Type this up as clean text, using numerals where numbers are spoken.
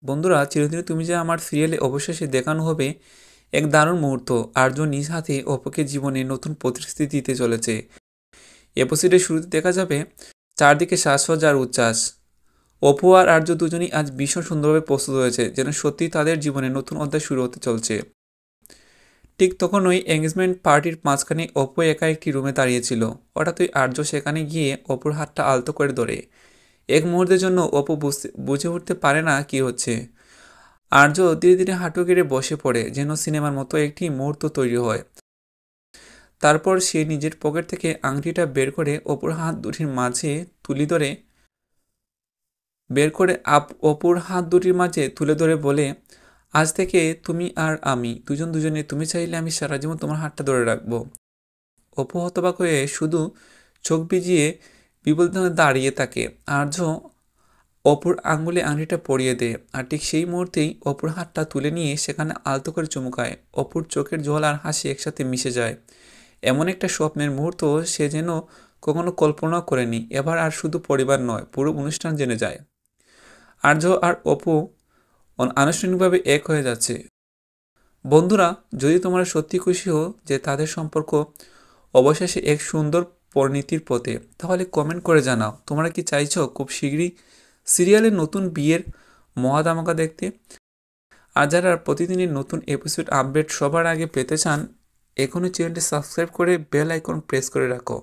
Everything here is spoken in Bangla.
বন্ধুরা, চিরদিনই তুমি যে আমার সিরিয়ালে অবশেষে দেখানো হবে এক দারুণ মুহূর্ত। আর্য নিজ হাতে অপুকে জীবনে নতুন প্রতিশ্রুতি দিতে চলেছে। এপিসোডের শুরুতে দেখা যাবে চারদিকে শ্বাসসজ্জা আর উচ্ছ্বাস। অপু আর আর্য দুজনই আজ ভীষণ সুন্দরভাবে প্রস্তুত হয়েছে, যেন সত্যি তাদের জীবনে নতুন অধ্যায় শুরু হতে চলছে। ঠিক তখনই এঙ্গেজমেন্ট পার্টির মাঝখানে অপু একা একটি রুমে দাঁড়িয়েছিল। হঠাৎই আর্য সেখানে গিয়ে অপুর হাতটা আলতো করে ধরে। এক মুহূর্তের জন্য অপু বুঝে উঠতে পারে না কি হচ্ছে। আর্য ধীরে ধীরে হাঁটু গেড়ে বসে পড়ে, যেন সিনেমার মতো একটি মুহূর্ত তৈরি হয়। তারপর সে নিজের পকেট থেকে আংটিটা অপুর হাত দুটির মাঝে তুলে ধরে অপুর হাত দুটির মাঝে তুলে ধরে বলে, আজ থেকে তুমি আর আমি দুজনে, তুমি চাইলে আমি সারা জীবন তোমার হাতটা ধরে রাখবো। অপু হতবাক হয়ে শুধু চোখ ভিজিয়ে বিবল দাঁড়িয়ে থাকে। আর্য অপুর আঙুলে আংটিটা পরিয়ে দেয়, আর ঠিক সেই মুহূর্তেই অপুর হাতটা তুলে নিয়ে সেখানে আলতো করে চুমুকায়। অপুর চোখের জল আর হাসি একসাথে মিশে যায়। এমন একটা স্বপ্নের মুহূর্ত সে যেন কখনো কল্পনাও করেনি। এবার আর শুধু পরিবার নয়, পুরো অনুষ্ঠান জেনে যায় আর্য আর অপু আনুষ্ঠানিকভাবে এক হয়ে যাচ্ছে। বন্ধুরা, যদি তোমরা সত্যি খুশি হও যে তাদের সম্পর্ক অবশেষে এক সুন্দর পরিণতির পথে, তাহলে কমেন্ট করে জানাও তোমরা কি চাইছো খুব শীঘ্রই সিরিয়ালের নতুন বিয়ের মহাধামাকা দেখতে। আর যারা প্রতিদিনের নতুন এপিসোড আপডেট সবার আগে পেতে চান, এখনই চ্যানেলটি সাবস্ক্রাইব করে বেল আইকন প্রেস করে রাখো।